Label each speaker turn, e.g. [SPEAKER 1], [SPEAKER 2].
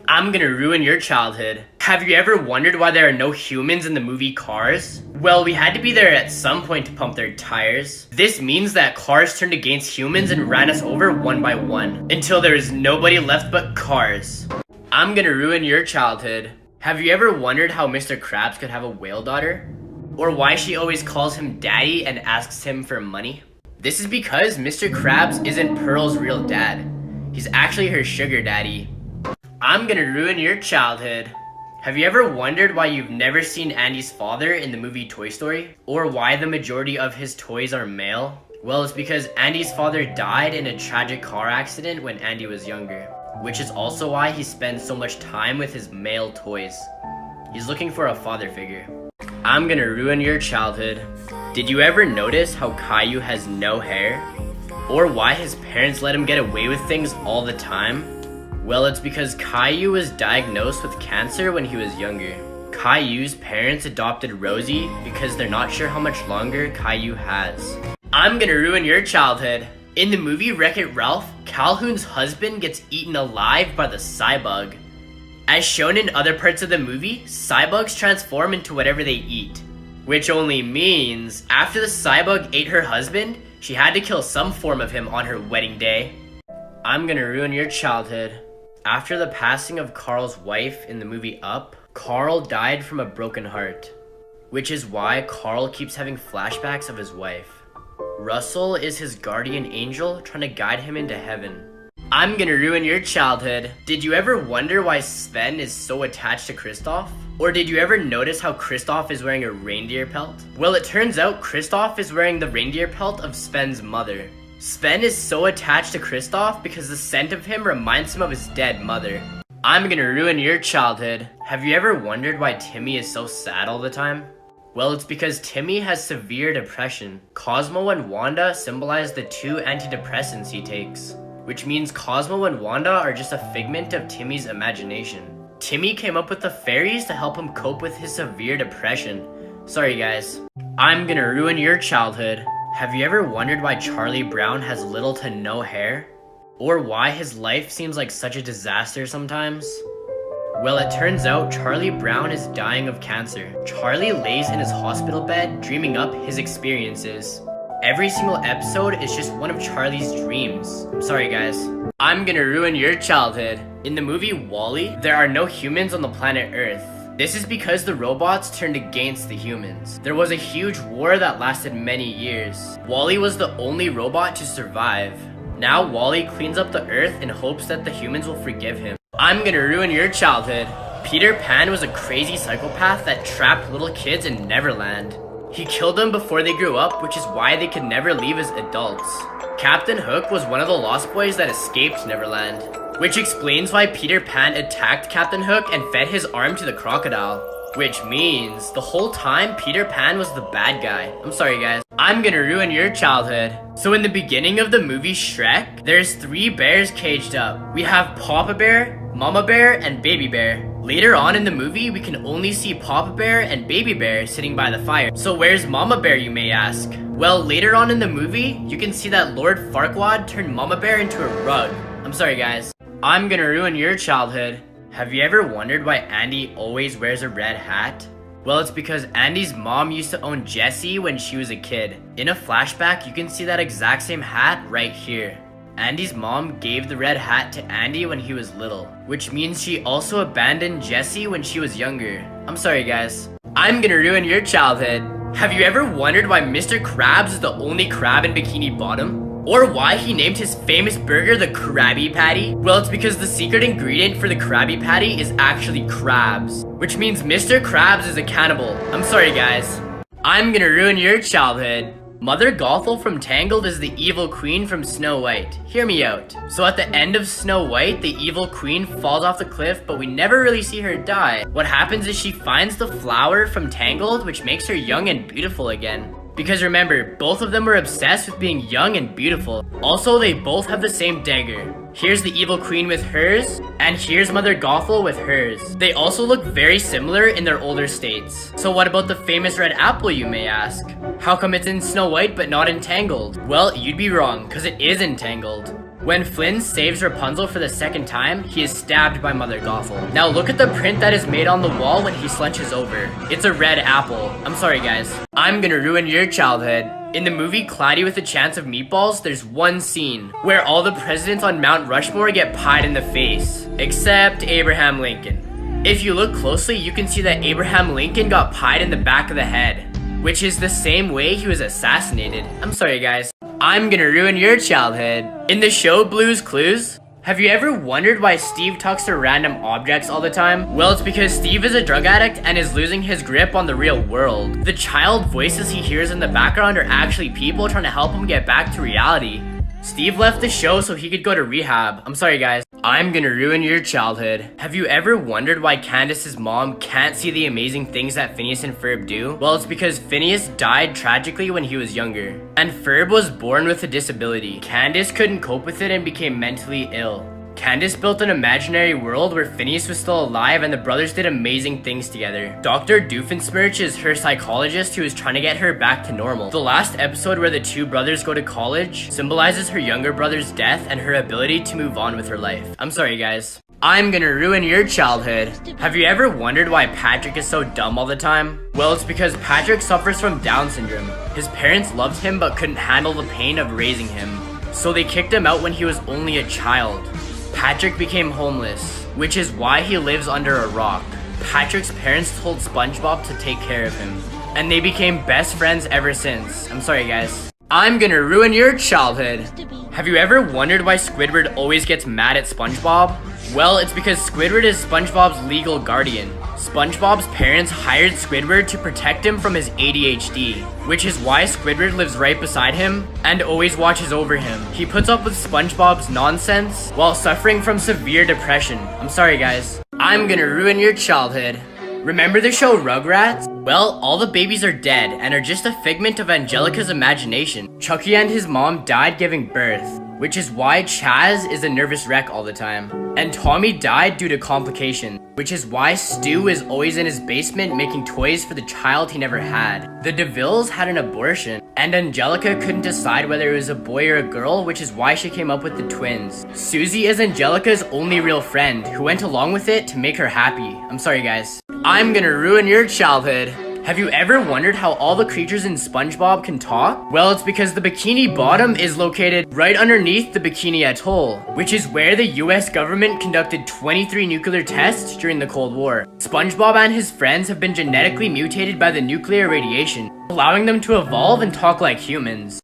[SPEAKER 1] I'm gonna ruin your childhood. Have you ever wondered why there are no humans in the movie Cars? Well, we had to be there at some point to pump their tires. This means that cars turned against humans and ran us over one by one, until there is nobody left but cars. I'm gonna ruin your childhood. Have you ever wondered how Mr. Krabs could have a whale daughter? Or why she always calls him daddy and asks him for money? This is because Mr. Krabs isn't Pearl's real dad. He's actually her sugar daddy. I'm gonna ruin your childhood. Have you ever wondered why you've never seen Andy's father in the movie Toy Story? Or why the majority of his toys are male? Well, it's because Andy's father died in a tragic car accident when Andy was younger, which is also why he spends so much time with his male toys. He's looking for a father figure. I'm gonna ruin your childhood. Did you ever notice how Caillou has no hair? Or why his parents let him get away with things all the time? Well, it's because Caillou was diagnosed with cancer when he was younger. Caillou's parents adopted Rosie because they're not sure how much longer Caillou has. I'm gonna ruin your childhood. In the movie Wreck-It Ralph, Calhoun's husband gets eaten alive by the Cybug. As shown in other parts of the movie, Cybugs transform into whatever they eat. Which only means, after the Cybug ate her husband, she had to kill some form of him on her wedding day. I'm gonna ruin your childhood. After the passing of Carl's wife in the movie Up, Carl died from a broken heart, which is why Carl keeps having flashbacks of his wife. Russell is his guardian angel trying to guide him into heaven. I'm gonna ruin your childhood. Did you ever wonder why Sven is so attached to Kristoff? Or did you ever notice how Kristoff is wearing a reindeer pelt? Well, it turns out Kristoff is wearing the reindeer pelt of Sven's mother. Sven is so attached to Kristoff because the scent of him reminds him of his dead mother. I'm gonna ruin your childhood. Have you ever wondered why Timmy is so sad all the time? Well, it's because Timmy has severe depression. Cosmo and Wanda symbolize the two antidepressants he takes, which means Cosmo and Wanda are just a figment of Timmy's imagination. Timmy came up with the fairies to help him cope with his severe depression. Sorry guys. I'm gonna ruin your childhood. Have you ever wondered why Charlie Brown has little to no hair? Or why his life seems like such a disaster sometimes? Well, it turns out Charlie Brown is dying of cancer. Charlie lays in his hospital bed dreaming up his experiences. Every single episode is just one of Charlie's dreams. I'm sorry guys. I'm gonna ruin your childhood. In the movie WALL-E, there are no humans on the planet Earth. This is because the robots turned against the humans. There was a huge war that lasted many years. WALL-E was the only robot to survive. Now WALL-E cleans up the earth in hopes that the humans will forgive him. I'm gonna ruin your childhood. Peter Pan was a crazy psychopath that trapped little kids in Neverland. He killed them before they grew up, which is why they could never leave as adults. Captain Hook was one of the Lost Boys that escaped Neverland, which explains why Peter Pan attacked Captain Hook and fed his arm to the crocodile. Which means, the whole time Peter Pan was the bad guy. I'm sorry guys. I'm gonna ruin your childhood. So in the beginning of the movie Shrek, there's 3 bears caged up. We have Papa Bear, Mama Bear, and Baby Bear. Later on in the movie, we can only see Papa Bear and Baby Bear sitting by the fire. So where's Mama Bear, you may ask? Well, later on in the movie, you can see that Lord Farquaad turned Mama Bear into a rug. I'm sorry guys. I'm gonna ruin your childhood. Have you ever wondered why Andy always wears a red hat? Well, it's because Andy's mom used to own Jessie when she was a kid. In a flashback, you can see that exact same hat right here. Andy's mom gave the red hat to Andy when he was little, which means she also abandoned Jessie when she was younger. I'm sorry guys. I'm gonna ruin your childhood. Have you ever wondered why Mr. Krabs is the only crab in Bikini Bottom? Or why he named his famous burger the Krabby Patty? Well, it's because the secret ingredient for the Krabby Patty is actually crabs, which means Mr. Krabs is a cannibal. I'm sorry guys. I'm gonna ruin your childhood. Mother Gothel from Tangled is the evil queen from Snow White. Hear me out. So at the end of Snow White, the evil queen falls off the cliff, but we never really see her die. What happens is she finds the flower from Tangled, which makes her young and beautiful again. Because remember, both of them were obsessed with being young and beautiful. Also, they both have the same dagger. Here's the evil queen with hers, and here's Mother Gothel with hers. They also look very similar in their older states. So what about the famous red apple, you may ask? How come it's in Snow White but not in Tangled? Well, you'd be wrong, because it is in Tangled. When Flynn saves Rapunzel for the second time, he is stabbed by Mother Gothel. Now look at the print that is made on the wall when he slunches over. It's a red apple. I'm sorry guys. I'm gonna ruin your childhood. In the movie Cloudy with a Chance of Meatballs, there's one scene where all the presidents on Mount Rushmore get pied in the face, except Abraham Lincoln. If you look closely, you can see that Abraham Lincoln got pied in the back of the head, which is the same way he was assassinated. I'm sorry guys. I'm gonna ruin your childhood. In the show Blue's Clues, have you ever wondered why Steve talks to random objects all the time? Well, it's because Steve is a drug addict and is losing his grip on the real world. The child voices he hears in the background are actually people trying to help him get back to reality. Steve left the show so he could go to rehab. I'm sorry guys. I'm gonna ruin your childhood. Have you ever wondered why Candace's mom can't see the amazing things that Phineas and Ferb do? Well, it's because Phineas died tragically when he was younger, and Ferb was born with a disability. Candace couldn't cope with it and became mentally ill. Candace built an imaginary world where Phineas was still alive and the brothers did amazing things together. Dr. Doofenshmirtz is her psychologist who is trying to get her back to normal. The last episode where the two brothers go to college symbolizes her younger brother's death and her ability to move on with her life. I'm sorry guys. I'm gonna ruin your childhood. Have you ever wondered why Patrick is so dumb all the time? Well, it's because Patrick suffers from Down syndrome. His parents loved him but couldn't handle the pain of raising him, so they kicked him out when he was only a child. Patrick became homeless, which is why he lives under a rock. Patrick's parents told SpongeBob to take care of him, and they became best friends ever since. I'm sorry guys. I'm gonna ruin your childhood. Have you ever wondered why Squidward always gets mad at SpongeBob? Well, it's because Squidward is SpongeBob's legal guardian. SpongeBob's parents hired Squidward to protect him from his ADHD, which is why Squidward lives right beside him and always watches over him. He puts up with SpongeBob's nonsense while suffering from severe depression. I'm sorry guys. I'm gonna ruin your childhood. Remember the show Rugrats? Well, all the babies are dead and are just a figment of Angelica's imagination. Chucky and his mom died giving birth, which is why Chaz is a nervous wreck all the time. And Tommy died due to complications, which is why Stu is always in his basement making toys for the child he never had. The DeVilles had an abortion, and Angelica couldn't decide whether it was a boy or a girl, which is why she came up with the twins. Susie is Angelica's only real friend, who went along with it to make her happy. I'm sorry guys. I'm gonna ruin your childhood. Have you ever wondered how all the creatures in SpongeBob can talk? Well, it's because the Bikini Bottom is located right underneath the Bikini Atoll, which is where the US government conducted 23 nuclear tests during the Cold War. SpongeBob and his friends have been genetically mutated by the nuclear radiation, allowing them to evolve and talk like humans.